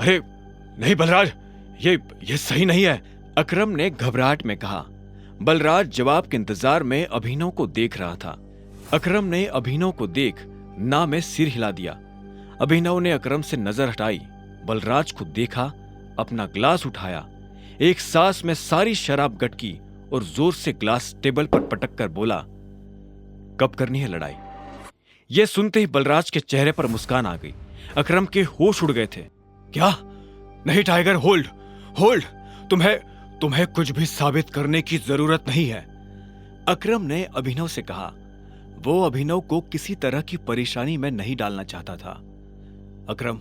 अरे नहीं बलराज, ये सही नहीं है, अकरम ने घबराहट में कहा। बलराज जवाब के इंतजार में अभिनव को देख रहा था। अकरम ने अभिनव को देख ना में सिर हिला दिया। अभिनव ने अकरम से नजर हटाई, बलराज को देखा, अपना ग्लास उठाया, एक सांस में सारी शराब गटकी और जोर से ग्लास टेबल पर पटक कर बोला, कब करनी है लड़ाई? यह सुनते ही बलराज के चेहरे पर मुस्कान आ गई। अकरम के होश उड़ गए थे। क्या? नहीं टाइगर, होल्ड होल्ड, तुम्हें कुछ भी साबित करने की जरूरत नहीं है, अकरम ने अभिनव से कहा। वो अभिनव को किसी तरह की परेशानी में नहीं डालना चाहता था। अकरम,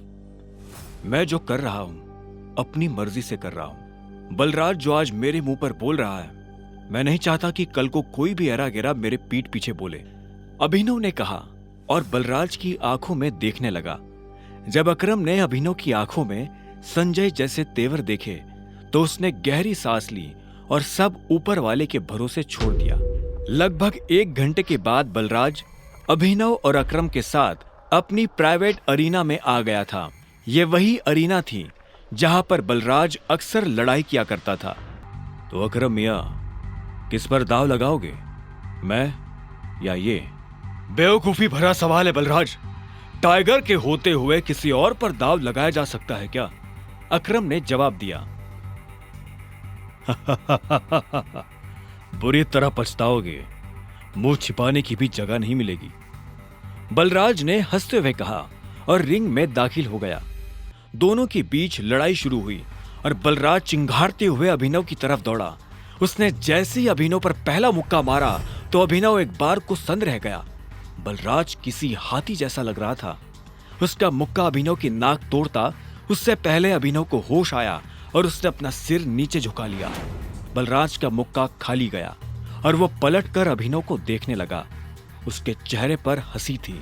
मैं जो कर रहा हूं अपनी मर्जी से कर रहा हूं। बलराज जो आज मेरे मुंह पर बोल रहा है, मैं नहीं चाहता कि कल को कोई भी एरा गेरा मेरे पीठ पीछे बोले, अभिनव ने कहा और बलराज की आंखों में देखने लगा। जब अकरम ने अभिनव की आंखों में संजय जैसे तेवर देखे तो उसने गहरी सांस ली और सब ऊपर वाले के भरोसे छोड़ दिया। लगभग 1 घंटे के बाद बलराज अभिनव और अकरम के साथ अपनी प्राइवेट अरीना में आ गया था। ये वही अरीना थी जहां पर बलराज अक्सर लड़ाई किया करता था। तो अकरम मियां, किस पर दाव लगाओगे, मैं या ये? बेवकूफी भरा सवाल है बलराज, टाइगर के होते हुए किसी और पर दाव लगाया जा सकता है क्या? अकरम ने जवाब दिया। बुरी तरह पछताओगे, मुंह छिपाने की भी जगह नहीं मिलेगी, बलराज ने हंसते हुए कहा और रिंग में दाखिल हो गया। दोनों के बीच लड़ाई शुरू हुई और बलराज चिंघाड़ते हुए अभिनव की तरफ दौड़ा। उसने जैसे ही अभिनव पर पहला मुक्का मारा तो अभिनव एक बार को सन्न रह गया। बलराज किसी हाथी जैसा लग रहा था। उसका मुक्का अभिनव की नाक तोड़ता उससे पहले अभिनव को होश आया और उसने अपना सिर नीचे झुका लिया। बलराज का मुक्का खाली गया और वो पलटकर अभिनव को देखने लगा। उसके चेहरे पर हंसी थी।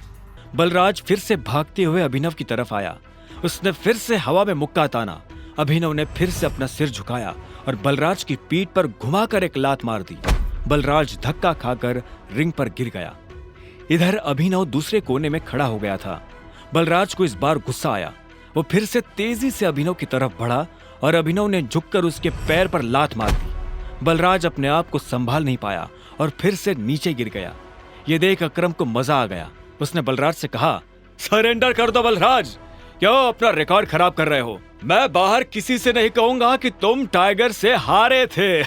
बलराज फिर से भागते हुए अभिनव की तरफ आया। उसने फिर से हवा में मुक्का ताना। अभिनव ने फिर से अपना सिर झुकाया और बलराज की पीठ पर घुमाकर एक लात मार दी। बलराज धक्का खाकर रिंग पर गिर गया। इधर अभिनव दूसरे कोने में खड़ा हो गया था। बलराज को इस बार गुस्सा आया। वो फिर से तेजी से अभिनव की तरफ बढ़ा और अभिनव ने झुककर उसके पैर पर लात मार दी। बलराज अपने आप को संभाल नहीं पाया और फिर से नीचे गिर गया। ये देख अकरम को मजा आ गया। उसने बलराज से कहा, सरेंडर कर दो बलराज, क्यों अपना रिकॉर्ड खराब कर रहे हो? मैं बाहर किसी से नहीं कहूंगा कि तुम टाइगर से हारे थे।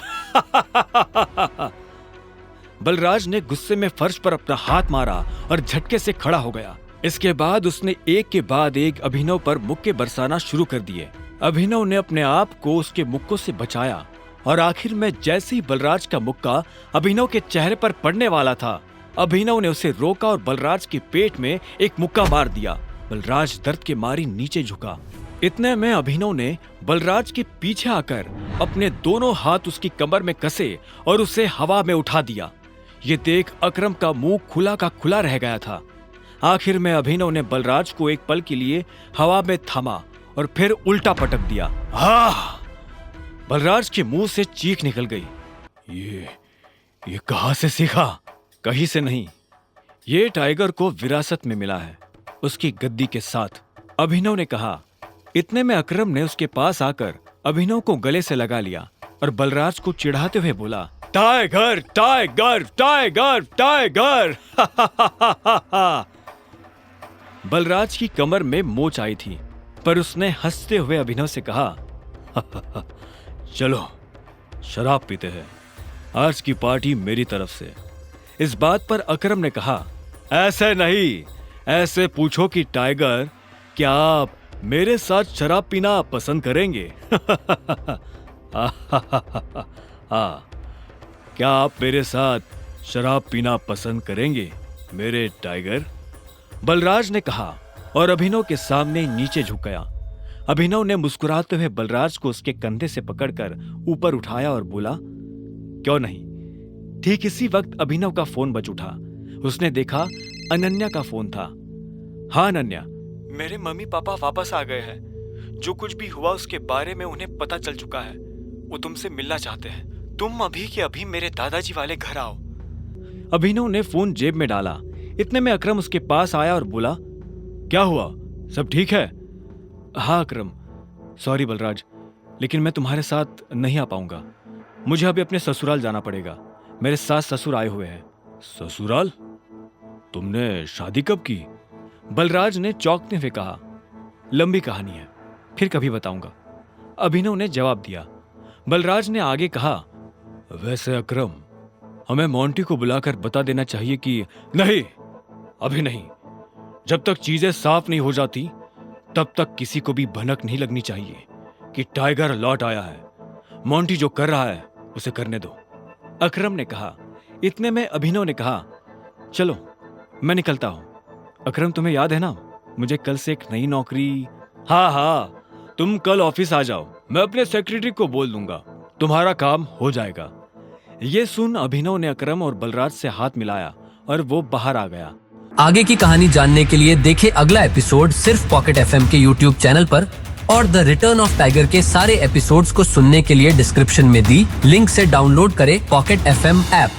बलराज ने गुस्से में फर्श पर अपना हाथ मारा और झटके से खड़ा हो गया। इसके बाद उसने एक के बाद एक अभिनव पर मुक्के बरसाना शुरू कर दिए। अभिनव ने अपने आप को उसके मुक्कों से बचाया और आखिर में जैसे ही बलराज का मुक्का अभिनव के चेहरे पर पड़ने वाला था, अभिनव ने उसे रोका और बलराज के पेट में एक मुक्का मार दिया। बलराज दर्द के मारी नीचे झुका। इतने में अभिनव ने बलराज के पीछे आकर अपने दोनों हाथ उसकी कमर में कसे और उसे हवा में उठा दिया। ये देख अकरम का मुंह खुला का खुला रह गया था। आखिर में अभिनव ने बलराज को एक पल के लिए हवा में थामा और फिर उल्टा पटक दिया। बलराज के मुंह से चीख निकल गई। ये कहां से सीखा? कहीं से नहीं, ये टाइगर को विरासत में मिला है, उसकी गद्दी के साथ, अभिनव ने कहा। इतने में अकरम ने उसके पास आकर अभिनव को गले से लगा लिया और बलराज को चिढ़ाते हुए बोला, tiger tiger tiger tiger. Balraj की कमर में मोच आई थी, पर उसने हंसते हुए अभिनव से कहा, चलो शराब पीते हैं, आज की पार्टी मेरी तरफ से। इस बात पर अकरम ने कहा, ऐसे नहीं, ऐसे पूछो कि टाइगर, क्या आप मेरे साथ शराब पीना पसंद करेंगे? क्या आप मेरे साथ शराब पीना पसंद करेंगे मेरे टाइगर? बलराज ने कहा और अभिनव के सामने नीचे झुक गया। अभिनव ने मुस्कुराते हुए बलराज को उसके कंधे से पकड़कर ऊपर उठाया और बोला, क्यों नहीं। ठीक इसी वक्त अभिनव का फोन बज उठा। उसने देखा अनन्या का फोन था। हाँ अनन्या, मेरे मम्मी पापा वापस आ गए हैं। जो कुछ भी हुआ उसके बारे में उन्हें पता चल चुका है। वो तुमसे मिलना चाहते हैं। तुम अभी के अभी मेरे दादाजी वाले घर आओ। अभिनव ने फोन जेब में डाला। इतने में अकरम उसके पास आया और बोला, क्या हुआ, सब ठीक है? हाँ अकरम, सॉरी बलराज, लेकिन मैं तुम्हारे साथ नहीं आ पाऊंगा। मुझे अभी अपने ससुराल जाना पड़ेगा। मेरे सास ससुर आए हुए हैं। ससुराल? तुमने शादी कब की? बलराज ने चौंकते हुए कहा। लंबी कहानी है, फिर कभी बताऊंगा, अभिनव ने जवाब दिया। बलराज ने आगे कहा, वैसे अकरम, हमें मोंटी को बुलाकर बता देना चाहिए कि नहीं, अभी नहीं। जब तक चीजें साफ नहीं हो जाती तब तक किसी को भी भनक नहीं लगनी चाहिए कि टाइगर लौट आया है। मोंटी जो कर रहा है उसे करने दो, अकरम ने कहा। इतने में अभिनव ने कहा, चलो मैं निकलता हूं। अकरम, तुम्हें याद है ना, मुझे कल से एक नई नौकरी। हाँ, तुम कल ऑफिस आ जाओ, मैं अपने सेक्रेटरी को बोल दूंगा, तुम्हारा काम हो जाएगा। ये सुन अभिनव ने अकरम और बलराज से हाथ मिलाया और वो बाहर आ गया। आगे की कहानी जानने के लिए देखें अगला एपिसोड सिर्फ पॉकेट एफएम के यूट्यूब चैनल पर, और द रिटर्न ऑफ टाइगर के सारे एपिसोड्स को सुनने के लिए डिस्क्रिप्शन में दी लिंक से डाउनलोड करें पॉकेट एफएम ऐप।